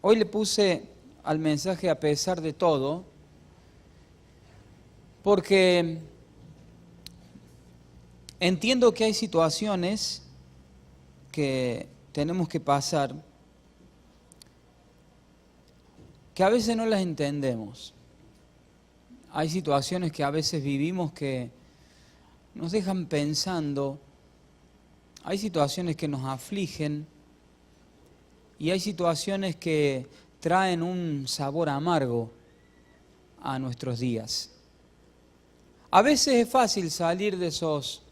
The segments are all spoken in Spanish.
Hoy le puse al mensaje a pesar de todo, porque entiendo que hay situaciones que tenemos que pasar, que a veces no las entendemos. Hay situaciones que a veces vivimos que nos dejan pensando, hay situaciones que nos afligen y hay situaciones que traen un sabor amargo a nuestros días. A veces es fácil salir de esos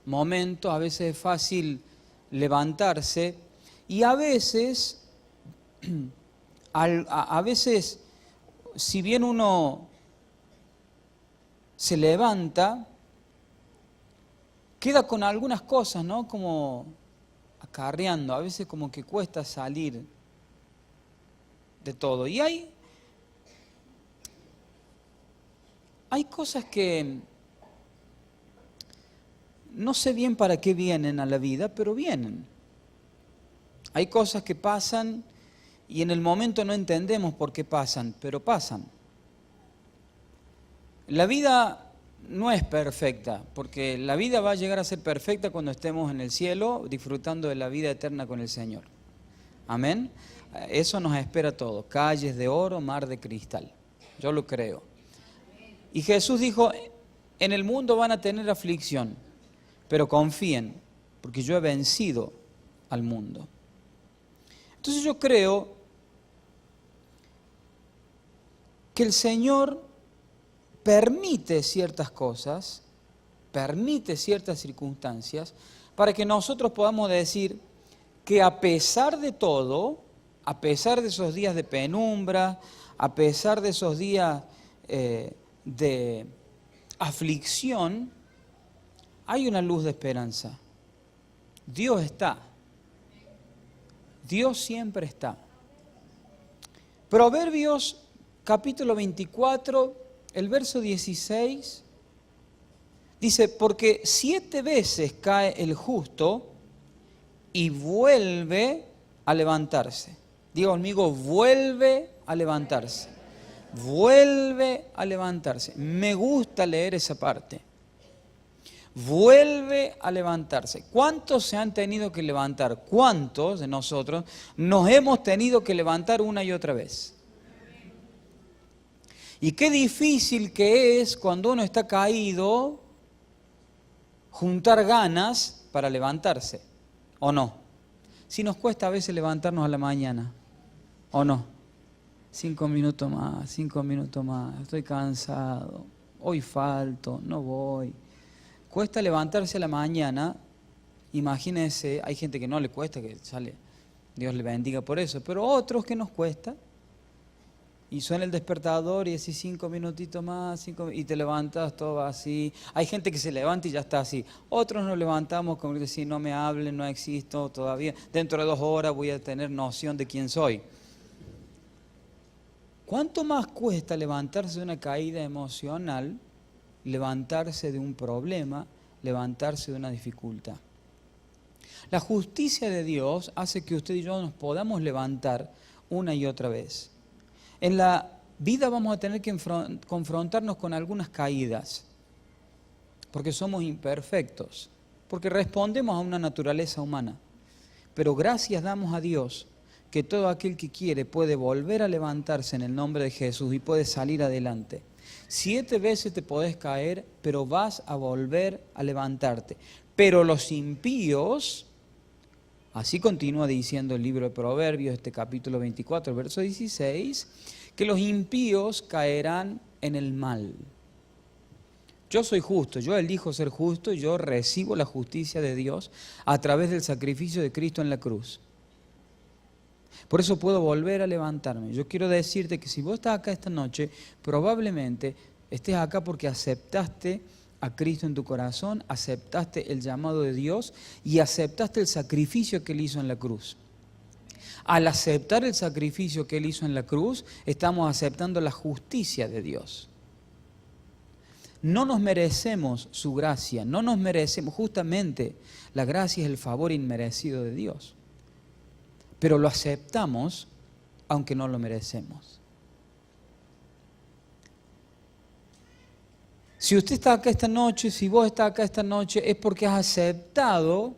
momentos, a veces es fácil levantarse y a veces, si bien uno se levanta, queda con algunas cosas, ¿no? Como acarreando, a veces como que cuesta salir de todo. Y hay cosas que no sé bien para qué vienen a la vida, pero vienen. Hay cosas que pasan y en el momento no entendemos por qué pasan, pero pasan. La vida no es perfecta, porque la vida va a llegar a ser perfecta cuando estemos en el cielo disfrutando de la vida eterna con el Señor. Amén. Eso nos espera a todos, calles de oro, mar de cristal. Yo lo creo. Y Jesús dijo, en el mundo van a tener aflicción, pero confíen, porque yo he vencido al mundo. Entonces yo creo que el Señor permite ciertas cosas, permite ciertas circunstancias, para que nosotros podamos decir que a pesar de todo, a pesar de esos días de penumbra, a pesar de esos días de aflicción, hay una luz de esperanza. Dios está. Dios siempre está. Proverbios capítulo 24, el verso 16, dice, porque 7 veces cae el justo y vuelve a levantarse. Diga conmigo, vuelve a levantarse. Vuelve a levantarse. Me gusta leer esa parte. Vuelve a levantarse. ¿Cuántos se han tenido que levantar? ¿Cuántos de nosotros nos hemos tenido que levantar una y otra vez? Y qué difícil que es cuando uno está caído juntar ganas para levantarse, ¿o no? Si nos cuesta a veces levantarnos a la mañana, ¿o no? 5 minutos más, 5 minutos más, estoy cansado, hoy falto, no voy. Cuesta levantarse a la mañana, imagínense, hay gente que no le cuesta, que sale, Dios le bendiga por eso, pero otros que nos cuesta. Y suena el despertador y decís 5 minutitos más, y te levantas todo así. Hay gente que se levanta y ya está así. Otros nos levantamos como decir, no me hablen, no existo todavía. Dentro de 2 horas voy a tener noción de quién soy. ¿Cuánto más cuesta levantarse de una caída emocional, levantarse de un problema, levantarse de una dificultad? La justicia de Dios hace que usted y yo nos podamos levantar una y otra vez. En la vida vamos a tener que confrontarnos con algunas caídas, porque somos imperfectos, porque respondemos a una naturaleza humana. Pero gracias damos a Dios que todo aquel que quiere puede volver a levantarse en el nombre de Jesús y puede salir adelante. 7 veces te podés caer, pero vas a volver a levantarte. Pero los impíos, así continúa diciendo el libro de Proverbios, este capítulo 24, verso 16, que los impíos caerán en el mal. Yo soy justo, yo elijo ser justo y yo recibo la justicia de Dios a través del sacrificio de Cristo en la cruz. Por eso puedo volver a levantarme. Yo quiero decirte que si vos estás acá esta noche, probablemente estés acá porque aceptaste a Cristo en tu corazón, aceptaste el llamado de Dios y aceptaste el sacrificio que Él hizo en la cruz. Al aceptar el sacrificio que Él hizo en la cruz, estamos aceptando la justicia de Dios. No nos merecemos su gracia, no nos merecemos, justamente la gracia es el favor inmerecido de Dios. Pero lo aceptamos aunque no lo merecemos. Si usted está acá esta noche, si vos estás acá esta noche, es porque has aceptado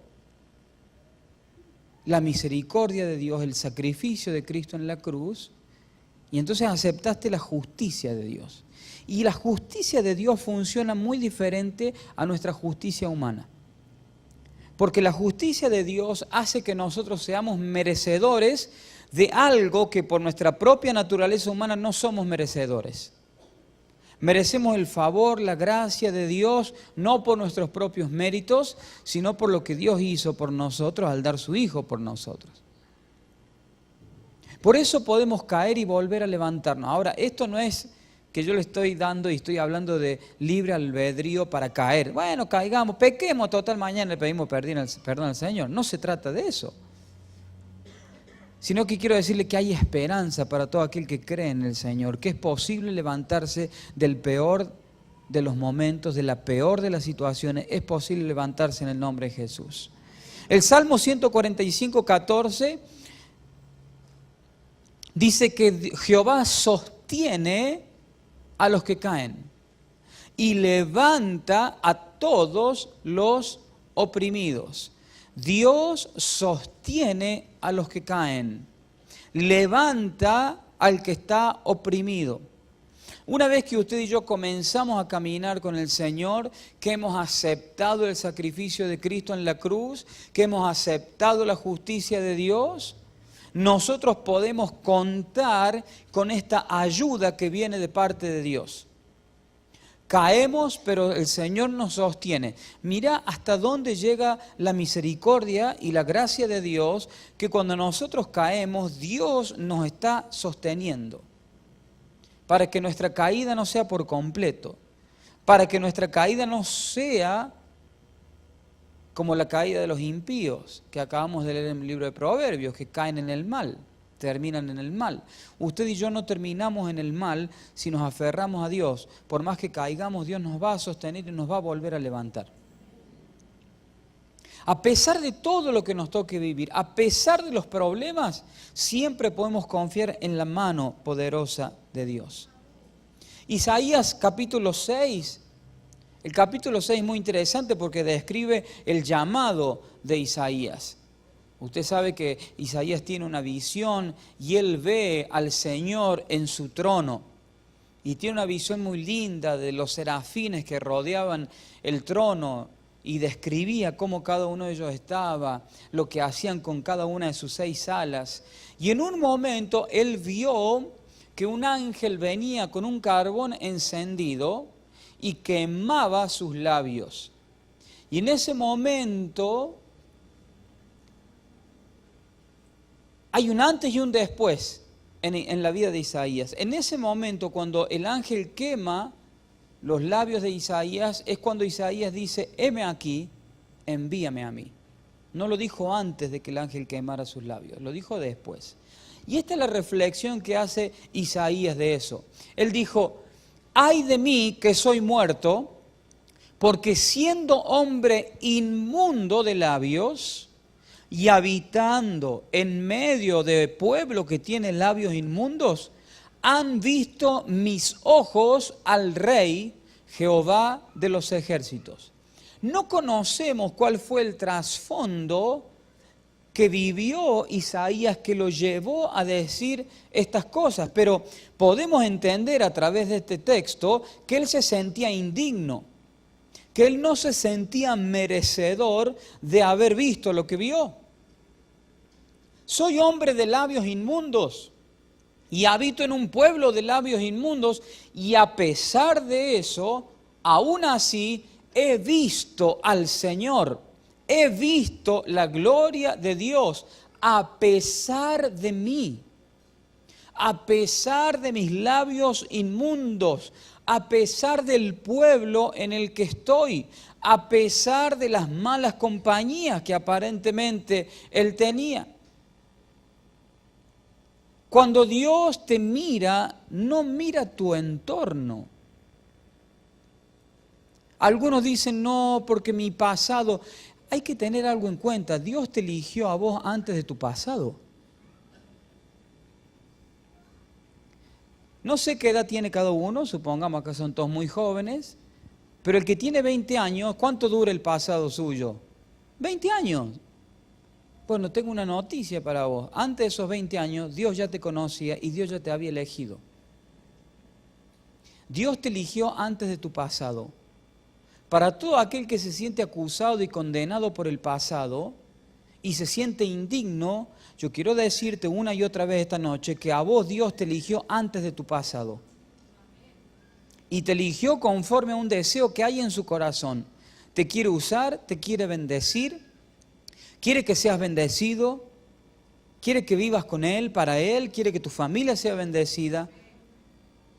la misericordia de Dios, el sacrificio de Cristo en la cruz, y entonces aceptaste la justicia de Dios. Y la justicia de Dios funciona muy diferente a nuestra justicia humana. Porque la justicia de Dios hace que nosotros seamos merecedores de algo que por nuestra propia naturaleza humana no somos merecedores. Merecemos el favor, la gracia de Dios, no por nuestros propios méritos, sino por lo que Dios hizo por nosotros al dar su Hijo por nosotros. Por eso podemos caer y volver a levantarnos. Ahora, esto no es que yo le estoy dando y estoy hablando de libre albedrío para caer. Bueno, caigamos, pequemos, total, mañana le pedimos perdón al Señor. No se trata de eso. Sino que quiero decirle que hay esperanza para todo aquel que cree en el Señor, que es posible levantarse del peor de los momentos, de la peor de las situaciones, es posible levantarse en el nombre de Jesús. El Salmo 145, 14 dice que Jehová sostiene a los que caen y levanta a todos los oprimidos. Dios sostiene a los que caen, levanta al que está oprimido. Una vez que usted y yo comenzamos a caminar con el Señor, que hemos aceptado el sacrificio de Cristo en la cruz, que hemos aceptado la justicia de Dios, nosotros podemos contar con esta ayuda que viene de parte de Dios. Caemos, pero el Señor nos sostiene. Mira hasta dónde llega la misericordia y la gracia de Dios, que cuando nosotros caemos, Dios nos está sosteniendo. Para que nuestra caída no sea por completo. Para que nuestra caída no sea como la caída de los impíos, que acabamos de leer en el libro de Proverbios, que caen en el mal. Terminan en el mal. Usted y yo no terminamos en el mal si nos aferramos a Dios. Por más que caigamos, Dios nos va a sostener y nos va a volver a levantar. A pesar de todo lo que nos toque vivir, a pesar de los problemas, siempre podemos confiar en la mano poderosa de Dios. Isaías capítulo 6. El capítulo 6 es muy interesante porque describe el llamado de Isaías. Usted sabe que Isaías tiene una visión y él ve al Señor en su trono. Y tiene una visión muy linda de los serafines que rodeaban el trono y describía cómo cada uno de ellos estaba, lo que hacían con cada una de sus 6 alas. Y en un momento él vio que un ángel venía con un carbón encendido y quemaba sus labios. Y en ese momento hay un antes y un después en la vida de Isaías. En ese momento, cuando el ángel quema los labios de Isaías, es cuando Isaías dice, heme aquí, envíame a mí. No lo dijo antes de que el ángel quemara sus labios, lo dijo después. Y esta es la reflexión que hace Isaías de eso. Él dijo, ay de mí que soy muerto, porque siendo hombre inmundo de labios, y habitando en medio de pueblo que tiene labios inmundos, han visto mis ojos al Rey, Jehová de los ejércitos. No conocemos cuál fue el trasfondo que vivió Isaías que lo llevó a decir estas cosas, pero podemos entender a través de este texto que él se sentía indigno, que él no se sentía merecedor de haber visto lo que vio. Soy hombre de labios inmundos y habito en un pueblo de labios inmundos, y a pesar de eso, aún así he visto al Señor, he visto la gloria de Dios a pesar de mí, a pesar de mis labios inmundos, a pesar del pueblo en el que estoy, a pesar de las malas compañías que aparentemente él tenía. Cuando Dios te mira, no mira tu entorno. Algunos dicen, no, porque mi pasado. Hay que tener algo en cuenta. Dios te eligió a vos antes de tu pasado. No sé qué edad tiene cada uno, supongamos que son todos muy jóvenes, pero el que tiene 20 años, ¿cuánto dura el pasado suyo? 20 años. Bueno, tengo una noticia para vos. Antes de esos 20 años, Dios ya te conocía y Dios ya te había elegido. Dios te eligió antes de tu pasado. Para todo aquel que se siente acusado y condenado por el pasado y se siente indigno, yo quiero decirte una y otra vez esta noche que a vos Dios te eligió antes de tu pasado. Y te eligió conforme a un deseo que hay en su corazón. Te quiere usar, te quiere bendecir, quiere que seas bendecido, quiere que vivas con Él, para Él, quiere que tu familia sea bendecida.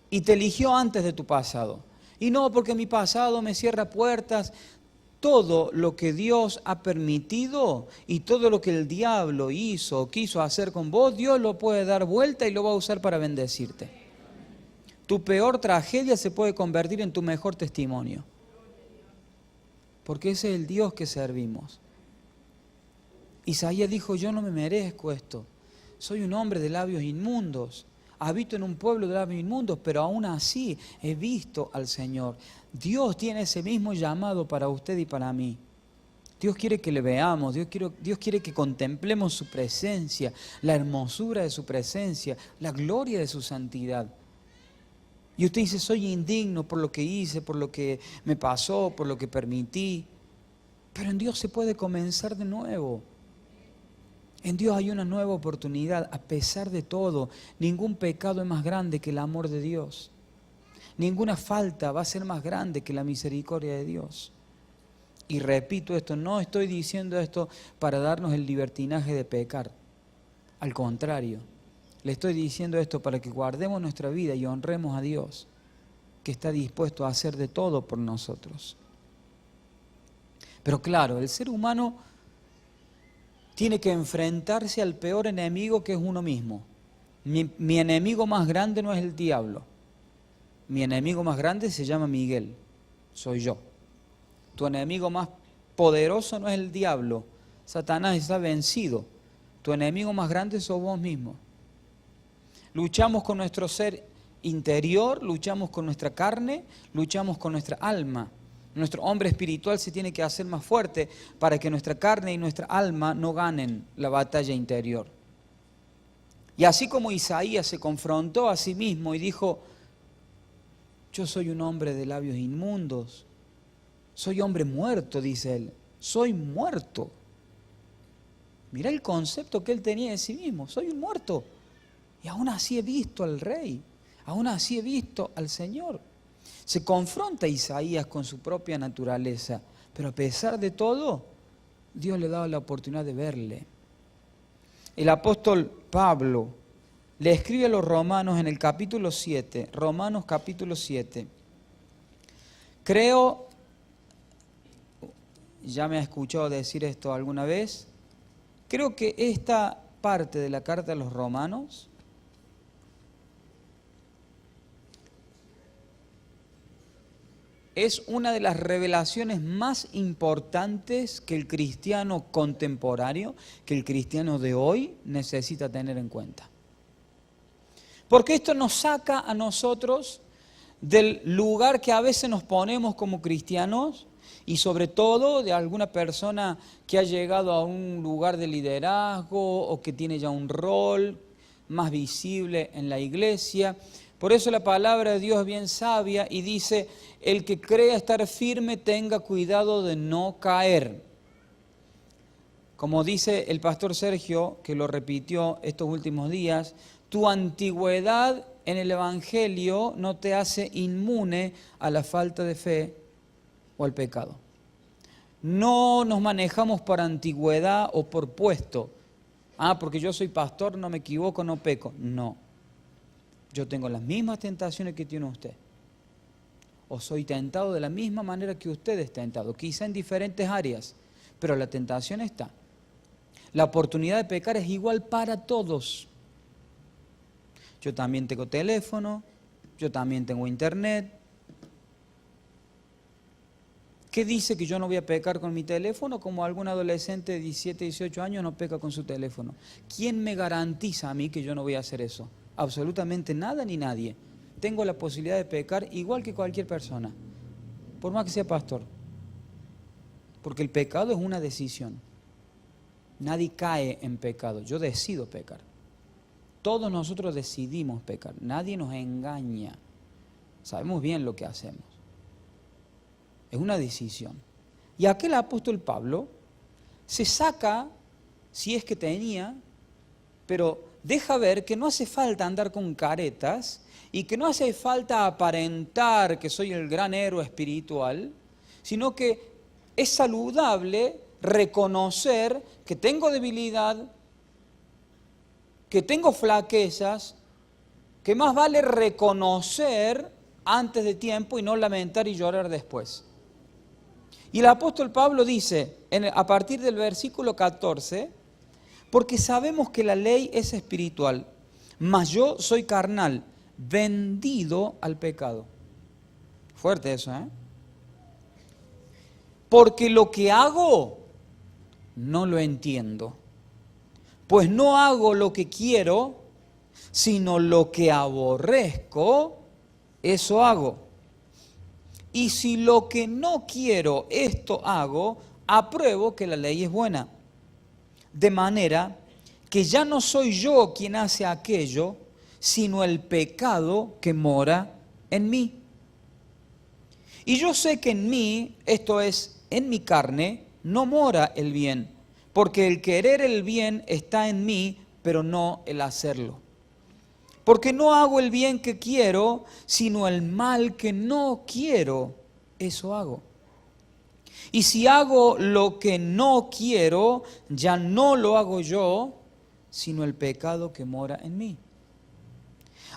Y te eligió antes de tu pasado. Y no porque mi pasado me cierra puertas. Todo lo que Dios ha permitido y todo lo que el diablo hizo o quiso hacer con vos, Dios lo puede dar vuelta y lo va a usar para bendecirte. Tu peor tragedia se puede convertir en tu mejor testimonio. Porque ese es el Dios que servimos. Isaías dijo, yo no me merezco esto. Soy un hombre de labios inmundos. Habito en un pueblo de labios inmundos, pero aún así he visto al Señor. Dios tiene ese mismo llamado para usted y para mí. Dios quiere que le veamos, Dios quiere que contemplemos su presencia, la hermosura de su presencia, la gloria de su santidad. Y usted dice, soy indigno por lo que hice, por lo que me pasó, por lo que permití. Pero en Dios se puede comenzar de nuevo. En Dios hay una nueva oportunidad, a pesar de todo. Ningún pecado es más grande que el amor de Dios. Ninguna falta va a ser más grande que la misericordia de Dios. Y repito esto, no estoy diciendo esto para darnos el libertinaje de pecar. Al contrario, le estoy diciendo esto para que guardemos nuestra vida y honremos a Dios, que está dispuesto a hacer de todo por nosotros. Pero claro, el ser humano tiene que enfrentarse al peor enemigo, que es uno mismo. Mi enemigo más grande no es el diablo. Mi enemigo más grande se llama Miguel, soy yo. Tu enemigo más poderoso no es el diablo. Satanás está vencido. Tu enemigo más grande sos vos mismo. Luchamos con nuestro ser interior, luchamos con nuestra carne, luchamos con nuestra alma. Nuestro hombre espiritual se tiene que hacer más fuerte para que nuestra carne y nuestra alma no ganen la batalla interior. Y así como Isaías se confrontó a sí mismo y dijo, yo soy un hombre de labios inmundos, soy hombre muerto, dice él, soy muerto. Mirá el concepto que él tenía de sí mismo, soy un muerto. Y aún así he visto al Rey, aún así he visto al Señor. Se confronta Isaías con su propia naturaleza, pero a pesar de todo, Dios le daba la oportunidad de verle. El apóstol Pablo le escribe a los romanos en el capítulo 7, Romanos capítulo 7. Creo, ya me ha escuchado decir esto alguna vez, creo que esta parte de la carta a los romanos es una de las revelaciones más importantes que el cristiano contemporáneo, que el cristiano de hoy necesita tener en cuenta. Porque esto nos saca a nosotros del lugar que a veces nos ponemos como cristianos y sobre todo de alguna persona que ha llegado a un lugar de liderazgo o que tiene ya un rol más visible en la iglesia. Por eso la palabra de Dios es bien sabia y dice, el que crea estar firme tenga cuidado de no caer. Como dice el pastor Sergio, que lo repitió estos últimos días, tu antigüedad en el Evangelio no te hace inmune a la falta de fe o al pecado. No nos manejamos por antigüedad o por puesto. Porque yo soy pastor, no me equivoco, no peco. No. Yo tengo las mismas tentaciones que tiene usted. O soy tentado de la misma manera que usted es tentado, quizá en diferentes áreas, pero la tentación está. La oportunidad de pecar es igual para todos. Yo también tengo teléfono, yo también tengo internet. ¿Qué dice que yo no voy a pecar con mi teléfono como algún adolescente de 17, 18 años no peca con su teléfono? ¿Quién me garantiza a mí que yo no voy a hacer eso? Absolutamente nada ni nadie. tengo la posibilidad de pecar igual que cualquier persona, por más que sea pastor. Porque el pecado es una decisión. Nadie cae en pecado, yo decido pecar. Todos nosotros decidimos pecar, nadie nos engaña. Sabemos bien lo que hacemos. Es una decisión. Y aquel apóstol Pablo se saca, si es que tenía, pero deja ver que no hace falta andar con caretas y que no hace falta aparentar que soy el gran héroe espiritual, sino que es saludable reconocer que tengo debilidad, que tengo flaquezas, que más vale reconocer antes de tiempo y no lamentar y llorar después. Y el apóstol Pablo dice, a partir del versículo 14, porque sabemos que la ley es espiritual, mas yo soy carnal, vendido al pecado. Fuerte eso, ¿eh? Porque lo que hago, no lo entiendo. Pues no hago lo que quiero, sino lo que aborrezco, eso hago. Y si lo que no quiero, esto hago, apruebo que la ley es buena. De manera que ya no soy yo quien hace aquello, sino el pecado que mora en mí. Y yo sé que en mí, esto es, en mi carne, no mora el bien, porque el querer el bien está en mí, pero no el hacerlo. Porque no hago el bien que quiero, sino el mal que no quiero, eso hago. Y si hago lo que no quiero, ya no lo hago yo, sino el pecado que mora en mí.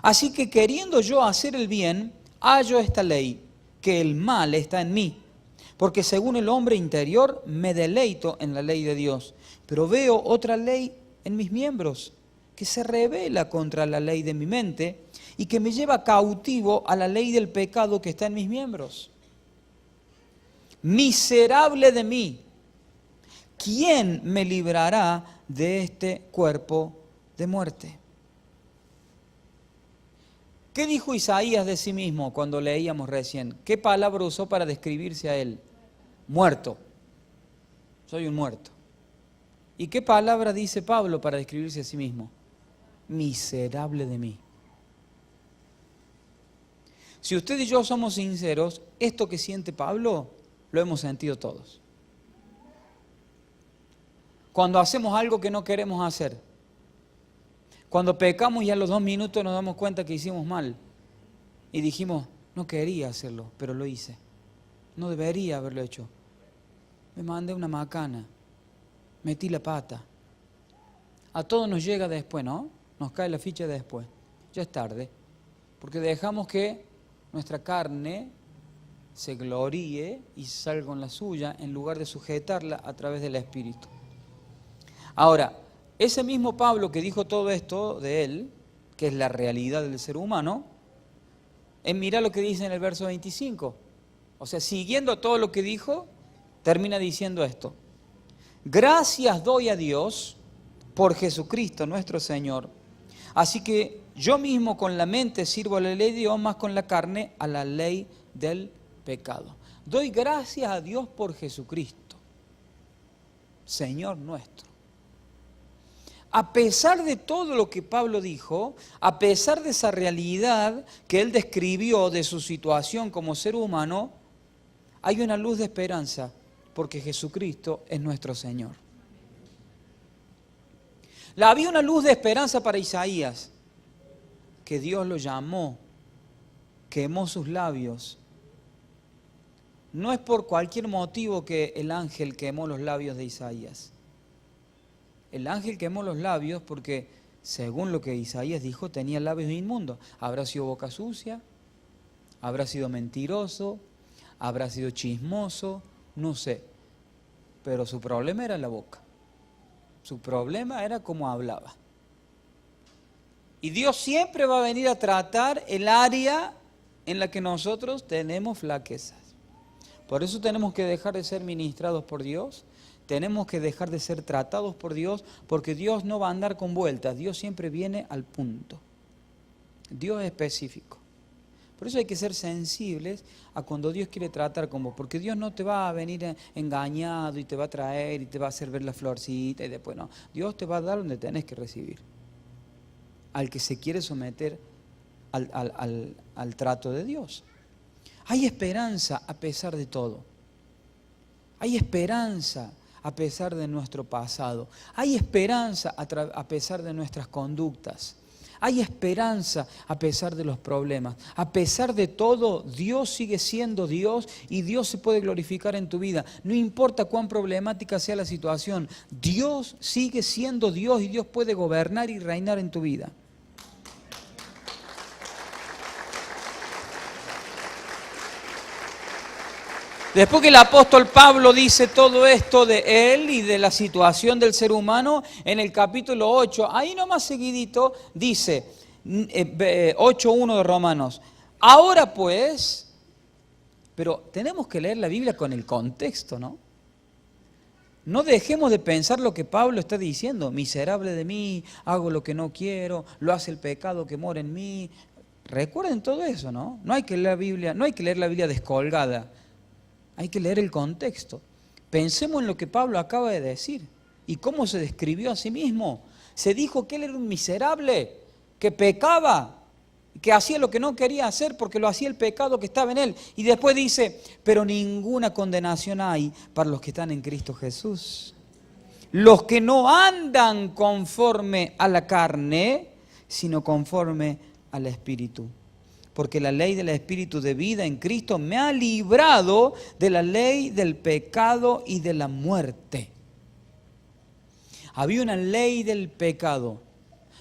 Así que queriendo yo hacer el bien, hallo esta ley, que el mal está en mí. Porque según el hombre interior me deleito en la ley de Dios, pero veo otra ley en mis miembros, que se rebela contra la ley de mi mente y que me lleva cautivo a la ley del pecado que está en mis miembros. Miserable de mí, ¿quién me librará de este cuerpo de muerte? ¿Qué dijo Isaías de sí mismo cuando leíamos recién? ¿Qué palabra usó para describirse a él? Muerto. Soy un muerto. ¿Y qué palabra dice Pablo para describirse a sí mismo? Miserable de mí. Si usted y yo somos sinceros, esto que siente Pablo lo hemos sentido todos. Cuando hacemos algo que no queremos hacer, cuando pecamos y a los 2 minutos nos damos cuenta que hicimos mal y dijimos, no quería hacerlo, pero lo hice. No debería haberlo hecho. Me mandé una macana, metí la pata. A todos nos llega después, ¿no? Nos cae la ficha después. Ya es tarde, porque dejamos que nuestra carne se gloríe y salga con la suya en lugar de sujetarla a través del Espíritu. Ahora, ese mismo Pablo que dijo todo esto de él, que es la realidad del ser humano, mira lo que dice en el verso 25. O sea, siguiendo todo lo que dijo, termina diciendo esto. Gracias doy a Dios por Jesucristo nuestro Señor. Así que yo mismo con la mente sirvo a la ley de Dios, más con la carne a la ley del pecado. Doy gracias a Dios por Jesucristo, Señor nuestro. A pesar de todo lo que Pablo dijo, a pesar de esa realidad que él describió de su situación como ser humano, hay una luz de esperanza, porque Jesucristo es nuestro Señor. Había una luz de esperanza para Isaías, que Dios lo llamó, quemó sus labios. No es por cualquier motivo que el ángel quemó los labios de Isaías. El ángel quemó los labios porque, según lo que Isaías dijo, tenía labios inmundos. ¿Habrá sido boca sucia? ¿Habrá sido mentiroso? ¿Habrá sido chismoso? No sé. Pero su problema era la boca. Su problema era cómo hablaba. Y Dios siempre va a venir a tratar el área en la que nosotros tenemos flaquezas. Por eso tenemos que dejar de ser ministrados por Dios. Tenemos que dejar de ser tratados por Dios, porque Dios no va a andar con vueltas. Dios siempre viene al punto. Dios es específico. Por eso hay que ser sensibles a cuando Dios quiere tratar con vos, porque Dios no te va a venir engañado y te va a traer y te va a hacer ver la florcita y después no. Dios te va a dar donde tenés que recibir. Al que se quiere someter al trato de Dios. Hay esperanza a pesar de todo. Hay esperanza a pesar de nuestro pasado. Hay esperanza a pesar de nuestras conductas. Hay esperanza a pesar de los problemas. A pesar de todo, Dios sigue siendo Dios y Dios se puede glorificar en tu vida. No importa cuán problemática sea la situación, Dios sigue siendo Dios y Dios puede gobernar y reinar en tu vida. Después que el apóstol Pablo dice todo esto de él y de la situación del ser humano, en el capítulo 8, ahí nomás seguidito, dice, 8.1 de Romanos, ahora pues, pero tenemos que leer la Biblia con el contexto, ¿no? No dejemos de pensar lo que Pablo está diciendo, miserable de mí, hago lo que no quiero, lo hace el pecado que mora en mí. Recuerden todo eso, ¿no? No hay que leer la Biblia descolgada. Hay que leer el contexto. Pensemos en lo que Pablo acaba de decir y cómo se describió a sí mismo. Se dijo que él era un miserable, que pecaba, que hacía lo que no quería hacer porque lo hacía el pecado que estaba en él. Y después dice, pero ninguna condenación hay para los que están en Cristo Jesús. Los que no andan conforme a la carne, sino conforme al Espíritu. Porque la ley del Espíritu de vida en Cristo me ha librado de la ley del pecado y de la muerte. Había una ley del pecado,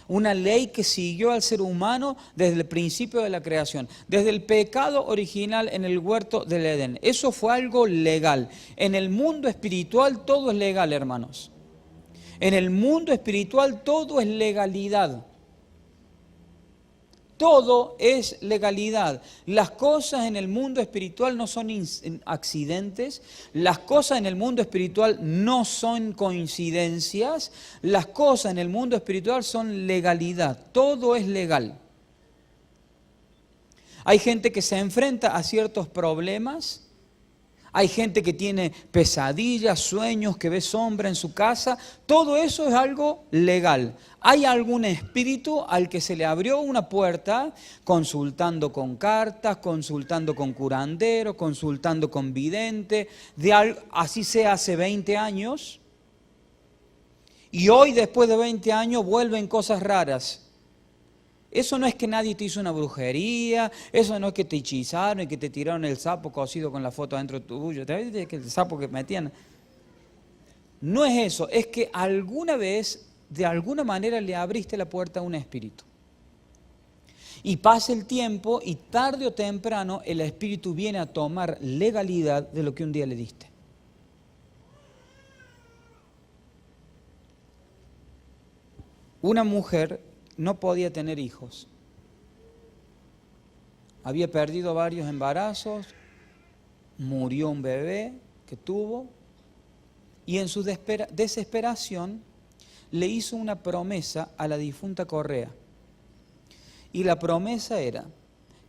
una ley que siguió al ser humano desde el principio de la creación, desde el pecado original en el huerto del Edén. Eso fue algo legal. En el mundo espiritual todo es legal, hermanos. En el mundo espiritual todo es legalidad. Todo es legalidad. Las cosas en el mundo espiritual no son accidentes, las cosas en el mundo espiritual no son coincidencias, las cosas en el mundo espiritual son legalidad, todo es legal. Hay gente que se enfrenta a ciertos problemas, hay gente que tiene pesadillas, sueños, que ve sombra en su casa, todo eso es algo legal. Hay algún espíritu al que se le abrió una puerta consultando con cartas, consultando con curandero, consultando con vidente, así sea hace 20 años. Y hoy, después de 20 años, vuelven cosas raras. Eso no es que nadie te hizo una brujería, eso no es que te hechizaron y que te tiraron el sapo cocido con la foto adentro tuyo, el sapo que metían. No es eso, es que alguna vez, de alguna manera, le abriste la puerta a un espíritu. Y pasa el tiempo y tarde o temprano el espíritu viene a tomar legalidad de lo que un día le diste. Una mujer no podía tener hijos. Había perdido varios embarazos, murió un bebé que tuvo y en su desesperación le hizo una promesa a la difunta Correa. Y la promesa era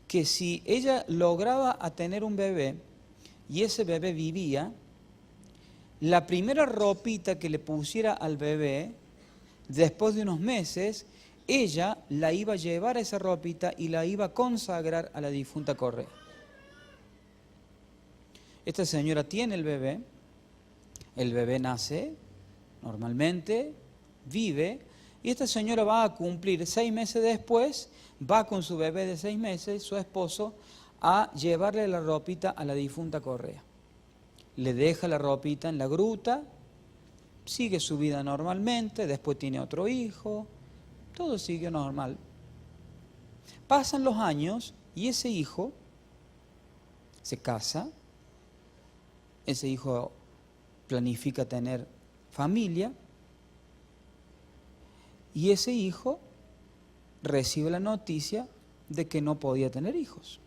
que si ella lograba a tener un bebé y ese bebé vivía, la primera ropita que le pusiera al bebé, después de unos meses, ella la iba a llevar a esa ropita y la iba a consagrar a la difunta Correa. Esta señora tiene el bebé nace normalmente, vive, y esta señora va a cumplir 6 meses después, va con su bebé de 6 meses, su esposo, a llevarle la ropita a la difunta Correa. Le deja la ropita en la gruta, sigue su vida normalmente, después tiene otro hijo, todo sigue normal. Pasan los años y ese hijo se casa, ese hijo planifica tener familia y ese hijo recibe la noticia de que no podía tener hijos.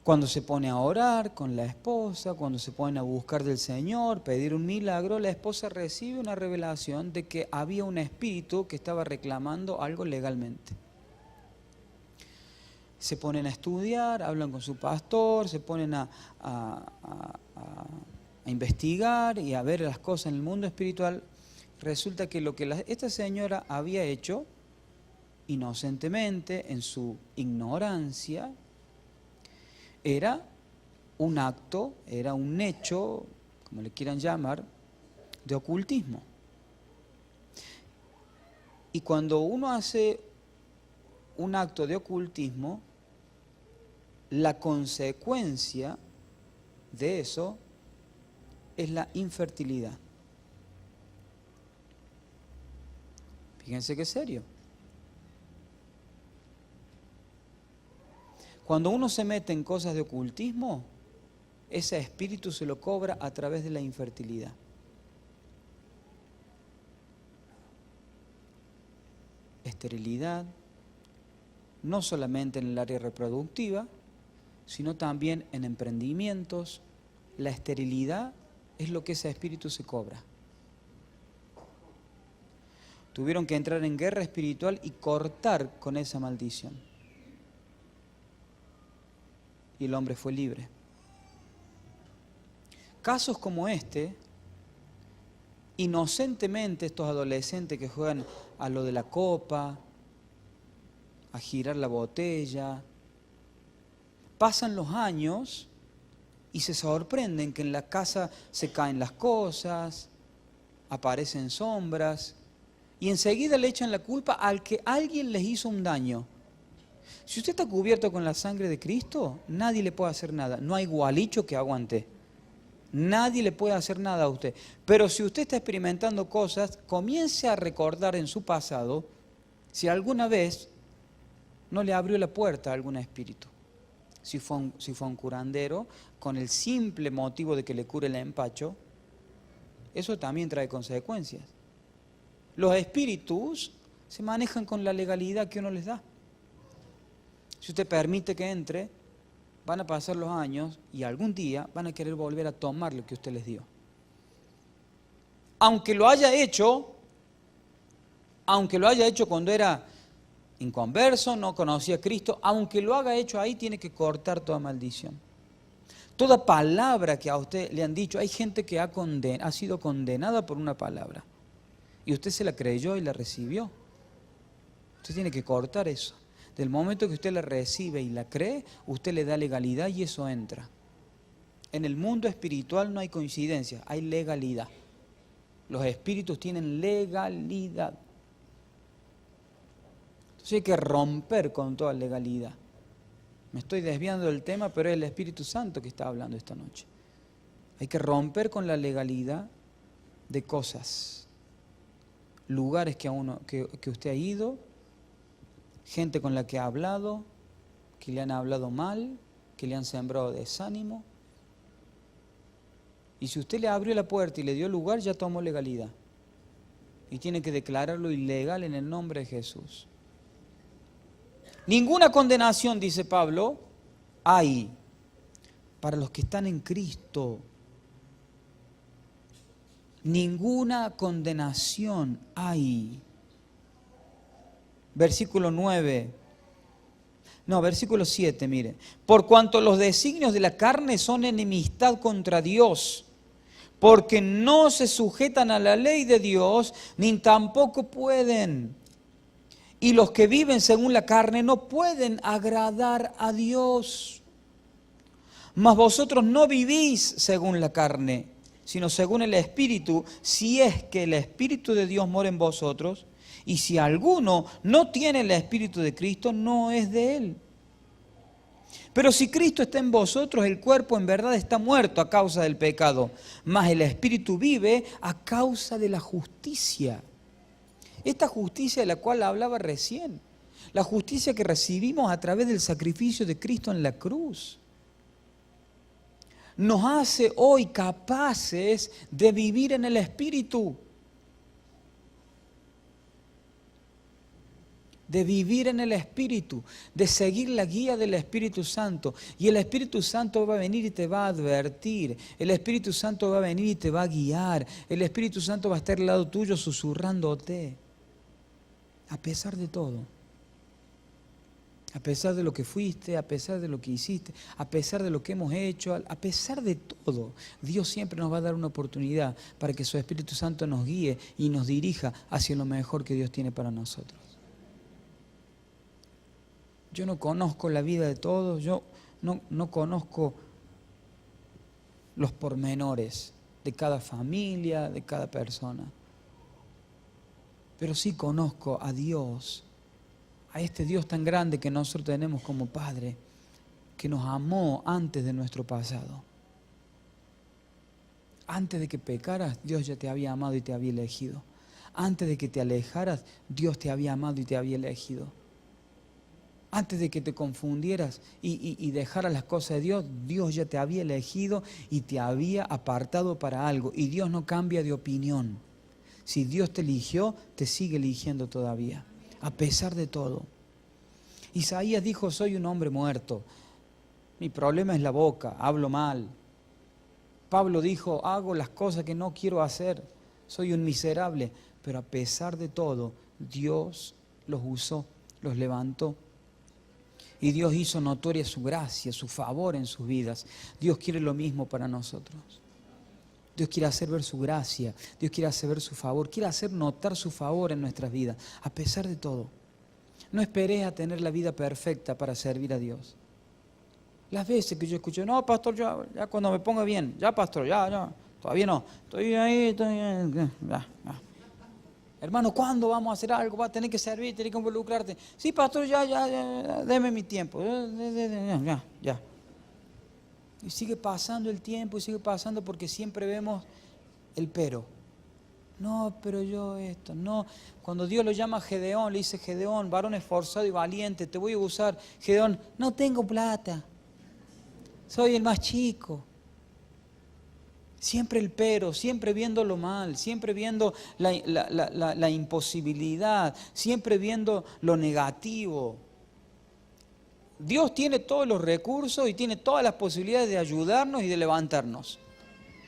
Cuando se pone a orar con la esposa, cuando se pone a buscar del Señor, pedir un milagro, la esposa recibe una revelación de que había un espíritu que estaba reclamando algo legalmente. Se ponen a estudiar, hablan con su pastor, se ponen a investigar y a ver las cosas en el mundo espiritual. Resulta que lo que esta señora había hecho, inocentemente, en su ignorancia, era un acto, era un hecho, como le quieran llamar, de ocultismo. Y cuando uno hace un acto de ocultismo, la consecuencia de eso es la infertilidad. Fíjense qué serio. Cuando uno se mete en cosas de ocultismo, ese espíritu se lo cobra a través de la infertilidad. Esterilidad, no solamente en el área reproductiva, sino también en emprendimientos. La esterilidad es lo que ese espíritu se cobra. Tuvieron que entrar en guerra espiritual y cortar con esa maldición. Y el hombre fue libre. Casos como este, inocentemente estos adolescentes que juegan a lo de la copa, a girar la botella, pasan los años y se sorprenden que en la casa se caen las cosas, aparecen sombras, y enseguida le echan la culpa al que alguien les hizo un daño. Si usted está cubierto con la sangre de Cristo, nadie le puede hacer nada. No hay gualicho que aguante. Nadie le puede hacer nada a usted. Pero si usted está experimentando cosas, comience a recordar en su pasado si alguna vez no le abrió la puerta a algún espíritu. Si fue un curandero, con el simple motivo de que le cure el empacho, eso también trae consecuencias. Los espíritus se manejan con la legalidad que uno les da. Si usted permite que entre, van a pasar los años y algún día van a querer volver a tomar lo que usted les dio. Aunque lo haya hecho cuando era inconverso, no conocía a Cristo, aunque lo haya hecho ahí, tiene que cortar toda maldición. Toda palabra que a usted le han dicho, hay gente que ha sido condenada por una palabra y usted se la creyó y la recibió. Usted tiene que cortar eso. Del momento que usted la recibe y la cree, usted le da legalidad y eso entra. En el mundo espiritual no hay coincidencia, hay legalidad. Los espíritus tienen legalidad. Entonces hay que romper con toda legalidad. Me estoy desviando del tema, pero es el Espíritu Santo que está hablando esta noche. Hay que romper con la legalidad de cosas, lugares que usted ha ido, gente con la que ha hablado, que le han hablado mal, que le han sembrado desánimo. Y si usted le abrió la puerta y le dio lugar, ya tomó legalidad. Y tiene que declararlo ilegal en el nombre de Jesús. Ninguna condenación, dice Pablo, hay para los que están en Cristo. Ninguna condenación hay. Versículo 7, mire. Por cuanto los designios de la carne son enemistad contra Dios, porque no se sujetan a la ley de Dios, ni tampoco pueden. Y los que viven según la carne no pueden agradar a Dios. Mas vosotros no vivís según la carne, sino según el Espíritu, si es que el Espíritu de Dios mora en vosotros. Y si alguno no tiene el Espíritu de Cristo, no es de Él. Pero si Cristo está en vosotros, el cuerpo en verdad está muerto a causa del pecado, mas el Espíritu vive a causa de la justicia. Esta justicia de la cual hablaba recién, la justicia que recibimos a través del sacrificio de Cristo en la cruz, nos hace hoy capaces de vivir en el Espíritu. de vivir en el Espíritu, de seguir la guía del Espíritu Santo. Y el Espíritu Santo va a venir y te va a advertir. El Espíritu Santo va a venir y te va a guiar. El Espíritu Santo va a estar al lado tuyo susurrándote. A pesar de todo. A pesar de lo que fuiste, a pesar de lo que hiciste, a pesar de lo que hemos hecho, a pesar de todo, Dios siempre nos va a dar una oportunidad para que su Espíritu Santo nos guíe y nos dirija hacia lo mejor que Dios tiene para nosotros. Yo no conozco la vida de todos, yo no conozco los pormenores de cada familia, de cada persona, pero sí conozco a Dios, a este Dios tan grande que nosotros tenemos como Padre, que nos amó antes de nuestro pasado. Antes de que pecaras, Dios ya te había amado y te había elegido. Antes de que te alejaras, Dios te había amado y te había elegido. Antes de que te confundieras y dejaras las cosas de Dios, Dios ya te había elegido y te había apartado para algo. Y Dios no cambia de opinión. Si Dios te eligió, te sigue eligiendo todavía. A pesar de todo. Isaías dijo, soy un hombre muerto. Mi problema es la boca, hablo mal. Pablo dijo, hago las cosas que no quiero hacer. Soy un miserable. Pero a pesar de todo, Dios los usó, los levantó. Y Dios hizo notoria su gracia, su favor en sus vidas. Dios quiere lo mismo para nosotros. Dios quiere hacer ver su gracia, Dios quiere hacer ver su favor, quiere hacer notar su favor en nuestras vidas, a pesar de todo. No esperes a tener la vida perfecta para servir a Dios. Las veces que yo escucho, no, pastor, ya cuando me ponga bien, ya pastor, ya, todavía no, estoy ahí, ya. Hermano, ¿cuándo vamos a hacer algo? Va a tener que servir, tener que involucrarte. Sí, pastor, ya, deme mi tiempo, ya. Y sigue pasando el tiempo y sigue pasando porque siempre vemos el pero. No, pero yo esto, no. Cuando Dios lo llama a Gedeón, le dice, Gedeón, varón esforzado y valiente, te voy a usar. Gedeón, no tengo plata, soy el más chico. Siempre el pero, siempre viendo lo mal, siempre viendo la imposibilidad, siempre viendo lo negativo. Dios tiene todos los recursos y tiene todas las posibilidades de ayudarnos y de levantarnos.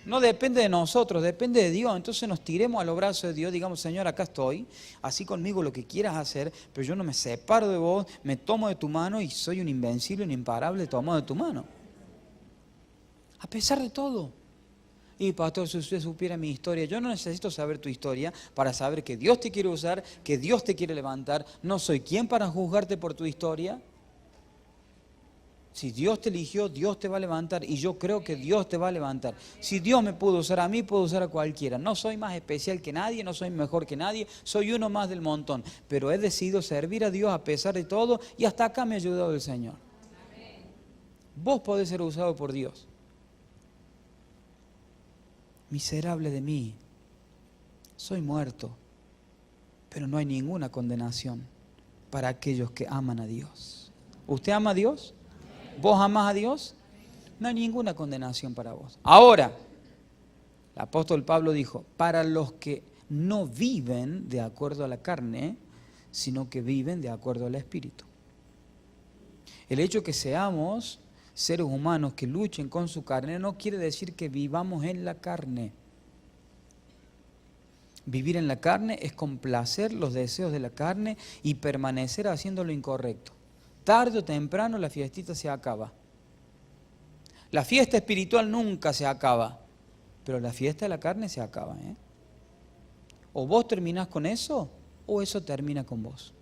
No depende de nosotros, depende de Dios. Entonces nos tiremos a los brazos de Dios, digamos, Señor, acá estoy, así conmigo lo que quieras hacer, pero yo no me separo de vos, me tomo de tu mano y soy un invencible, un imparable tomado de tu mano. A pesar de todo. Y pastor, si usted supiera mi historia, yo no necesito saber tu historia para saber que Dios te quiere usar, que Dios te quiere levantar. No soy quien para juzgarte por tu historia. Si Dios te eligió, Dios te va a levantar y yo creo que Dios te va a levantar. Si Dios me pudo usar a mí, puedo usar a cualquiera. No soy más especial que nadie, no soy mejor que nadie, soy uno más del montón. Pero he decidido servir a Dios a pesar de todo y hasta acá me ha ayudado el Señor. Vos podés ser usado por Dios. Miserable de mí, soy muerto, pero no hay ninguna condenación para aquellos que aman a Dios. ¿Usted ama a Dios? ¿Vos amás a Dios? No hay ninguna condenación para vos. Ahora, el apóstol Pablo dijo, para los que no viven de acuerdo a la carne, sino que viven de acuerdo al Espíritu. El hecho que seamos seres humanos que luchen con su carne no quiere decir que vivamos en la carne. Vivir en la carne es complacer los deseos de la carne y permanecer haciendo lo incorrecto. Tarde o temprano la fiestita se acaba. La fiesta espiritual nunca se acaba, pero la fiesta de la carne se acaba. O vos terminás con eso, o eso termina con vos.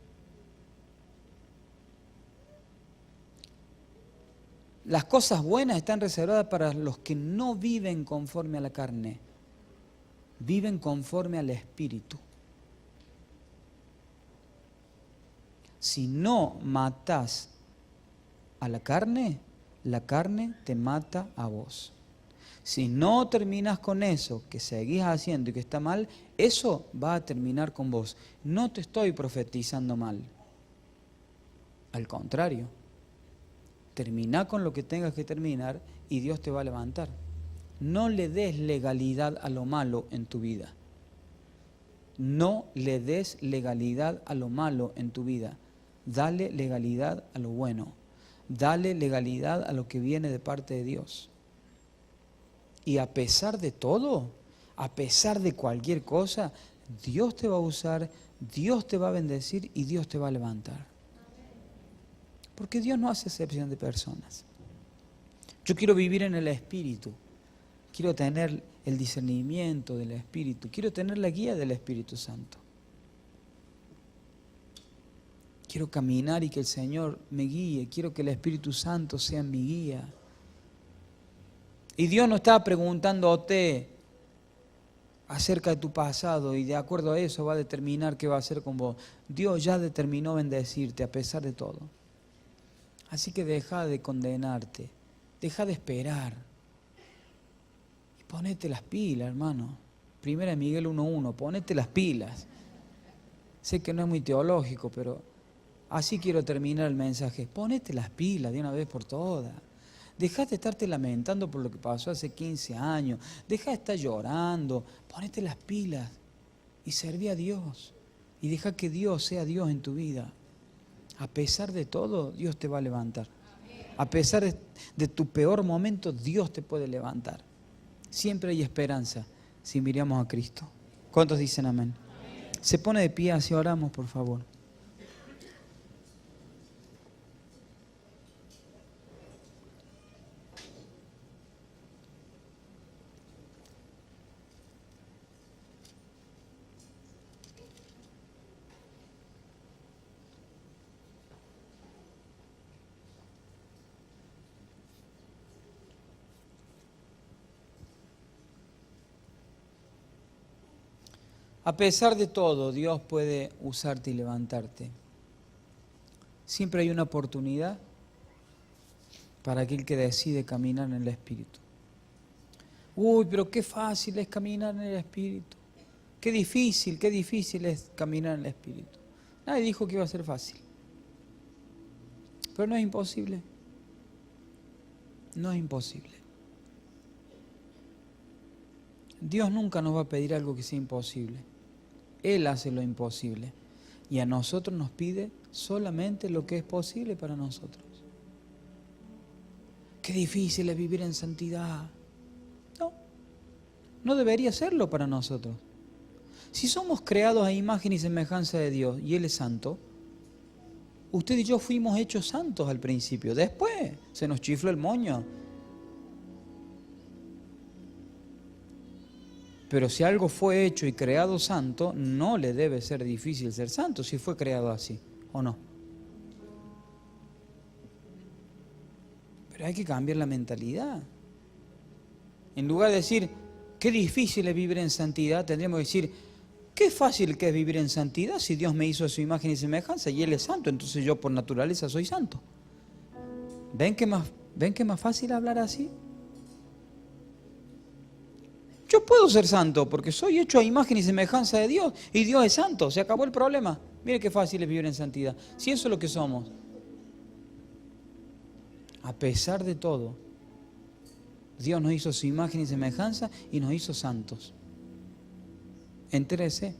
Las cosas buenas están reservadas para los que no viven conforme a la carne, viven conforme al Espíritu. Si no matás a la carne te mata a vos. Si no terminas con eso que seguís haciendo y que está mal, eso va a terminar con vos. No te estoy profetizando mal. Al contrario. Termina con lo que tengas que terminar y Dios te va a levantar. No le des legalidad a lo malo en tu vida. No le des legalidad a lo malo en tu vida. Dale legalidad a lo bueno. Dale legalidad a lo que viene de parte de Dios. Y a pesar de todo, a pesar de cualquier cosa, Dios te va a usar, Dios te va a bendecir y Dios te va a levantar. Porque Dios no hace excepción de personas. Yo quiero vivir en el Espíritu. Quiero tener el discernimiento del Espíritu. Quiero tener la guía del Espíritu Santo. Quiero caminar y que el Señor me guíe. Quiero que el Espíritu Santo sea mi guía. Y Dios no está preguntándote acerca de tu pasado y de acuerdo a eso va a determinar qué va a hacer con vos. Dios ya determinó bendecirte a pesar de todo. Así que deja de condenarte, deja de esperar y ponete las pilas, hermano. Primera de Miguel 1:1, ponete las pilas. Sé que no es muy teológico, pero así quiero terminar el mensaje. Ponete las pilas de una vez por todas. Deja de estarte lamentando por lo que pasó hace 15 años. Deja de estar llorando. Ponete las pilas y serví a Dios. Y deja que Dios sea Dios en tu vida. A pesar de todo, Dios te va a levantar. A pesar de tu peor momento, Dios te puede levantar. Siempre hay esperanza si miramos a Cristo. ¿Cuántos dicen amén? Se pone de pie así oramos, por favor. A pesar de todo, Dios puede usarte y levantarte. Siempre hay una oportunidad para aquel que decide caminar en el Espíritu. Uy, pero qué fácil es caminar en el Espíritu. Qué difícil es caminar en el Espíritu. Nadie dijo que iba a ser fácil. Pero no es imposible. No es imposible. Dios nunca nos va a pedir algo que sea imposible. Él hace lo imposible. Y a nosotros nos pide solamente lo que es posible para nosotros. Qué difícil es vivir en santidad. No, no debería serlo para nosotros. Si somos creados a imagen y semejanza de Dios y Él es santo, usted y yo fuimos hechos santos al principio. Después se nos chifló el moño. Pero si algo fue hecho y creado santo, no le debe ser difícil ser santo si fue creado así, ¿o no? Pero hay que cambiar la mentalidad. En lugar de decir, qué difícil es vivir en santidad, tendríamos que decir, qué fácil que es vivir en santidad si Dios me hizo a su imagen y semejanza y Él es santo, entonces yo por naturaleza soy santo. ¿Ven que es más fácil hablar así? Yo puedo ser santo porque soy hecho a imagen y semejanza de Dios y Dios es santo, se acabó el problema. Mire qué fácil es vivir en santidad, si eso es lo que somos. A pesar de todo, Dios nos hizo su imagen y semejanza y nos hizo santos. Entérese,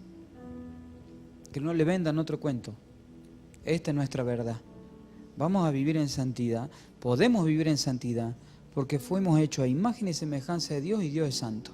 que no le vendan otro cuento. Esta es nuestra verdad. Vamos a vivir en santidad, podemos vivir en santidad porque fuimos hechos a imagen y semejanza de Dios y Dios es santo.